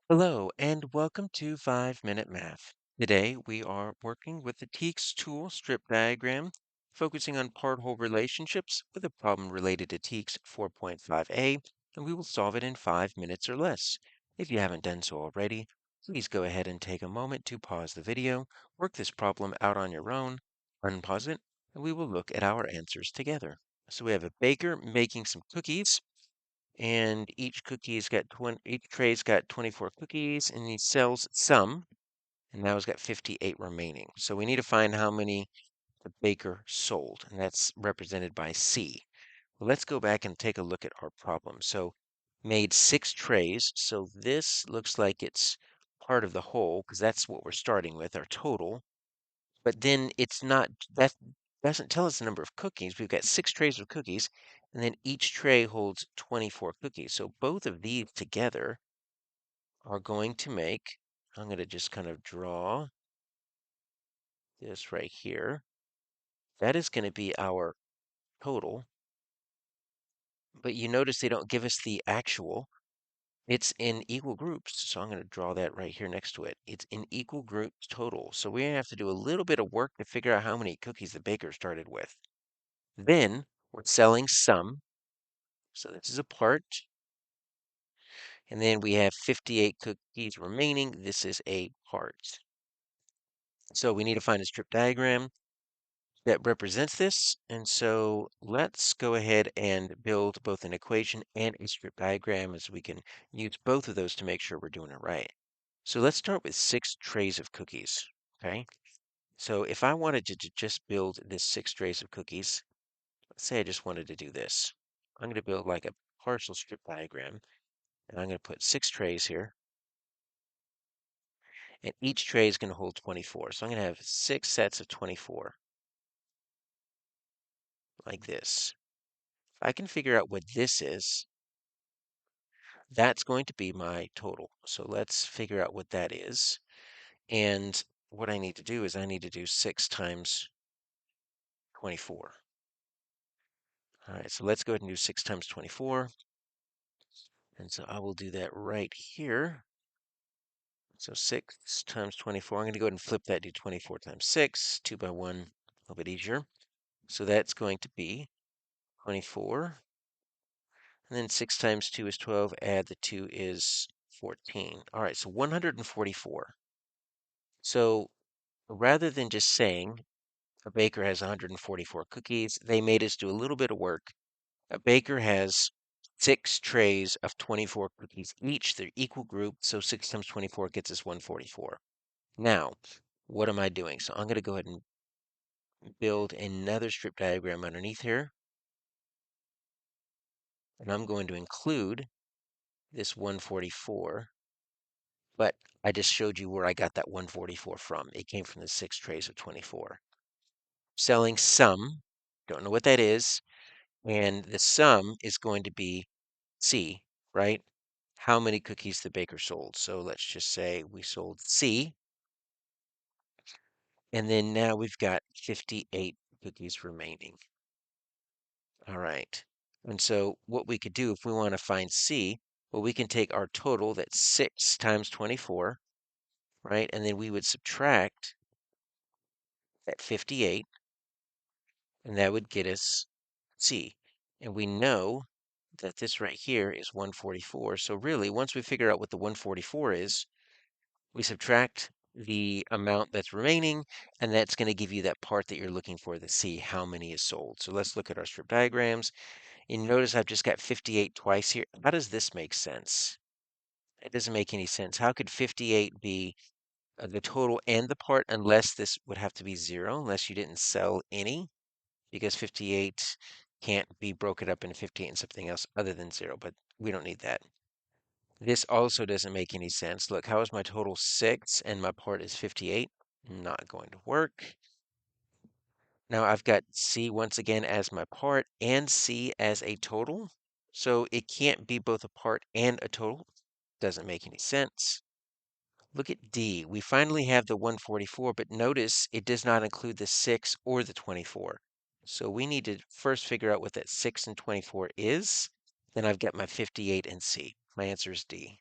Hello and welcome to 5 Minute Math. Today we are working with the TEKS tool strip diagram, focusing on part-whole relationships with a problem related to TEKS 4.5a, and we will solve it in 5 minutes or less. If you haven't done so already, please go ahead and take a moment to pause the video, work this problem out on your own, unpause it, and we will look at our answers together. So we have a baker making some cookies and each tray's got 24 cookies and he sells some and now he's got 58 remaining. So we need to find how many the baker sold, and that's represented by C. Well, let's go back and take a look at our problem. So made 6 trays, so this looks like it's part of the whole because that's what we're starting with, our total. But then it's not, that doesn't tell us the number of cookies. We've got 6 trays of cookies, and then each tray holds 24 cookies. So both of these together are going to make, I'm going to just kind of draw this right here. That is going to be our total. But you notice they don't give us the actual. It's in equal groups. So I'm going to draw that right here next to it. It's in equal groups total. So we have to do a little bit of work to figure out how many cookies the baker started with. Then we're selling some. So this is a part. And then we have 58 cookies remaining. This is a part. So we need to find a strip diagram that represents this. And so let's go ahead and build both an equation and a strip diagram as we can use both of those to make sure we're doing it right. So let's start with 6 trays of cookies. Okay. So if I wanted to just build this 6 trays of cookies, let's say I just wanted to do this. I'm going to build like a partial strip diagram, and I'm going to put 6 trays here, and each tray is going to hold 24. So I'm going to have 6 sets of 24 like this. If I can figure out what this is, that's going to be my total. So let's figure out what that is. And what I need to do is I need to do 6 times 24. All right, so let's go ahead and do 6 times 24. And so I will do that right here. So 6 times 24. I'm going to go ahead and flip that, do 24 times 6, 2 by 1, a little bit easier. So that's going to be 24. And then 6 times 2 is 12. Add the 2 is 14. All right, so 144. So rather than just saying a baker has 144 cookies, they made us do a little bit of work. A baker has 6 trays of 24 cookies each. They're equal group, so 6 times 24 gets us 144. Now, what am I doing? So I'm going to go ahead and build another strip diagram underneath here. And I'm going to include this 144. But I just showed you where I got that 144 from. It came from the 6 trays of 24. Selling some, don't know what that is. And the sum is going to be C, right? How many cookies the baker sold. So let's just say we sold C. And then now we've got 58 cookies remaining. All right. And so what we could do if we want to find C, well, we can take our total, that's 6 times 24, right? And then we would subtract that 58, and that would get us C. And we know that this right here is 144. So really, once we figure out what the 144 is, we subtract the amount that's remaining, and that's going to give you that part that you're looking for to see how many is sold. So let's look at our strip diagrams. And notice I've just got 58 twice here. How does this make sense? It doesn't make any sense. How could 58 be the total and the part unless this would have to be 0, unless you didn't sell any? Because 58 can't be broken up into 58 and something else other than 0, but we don't need that. This also doesn't make any sense. Look, how is my total 6 and my part is 58? Not going to work. Now I've got C once again as my part and C as a total. So it can't be both a part and a total. Doesn't make any sense. Look at D. We finally have the 144, but notice it does not include the 6 or the 24. So we need to first figure out what that 6 and 24 is. Then I've got my 58 and C. My answer is D.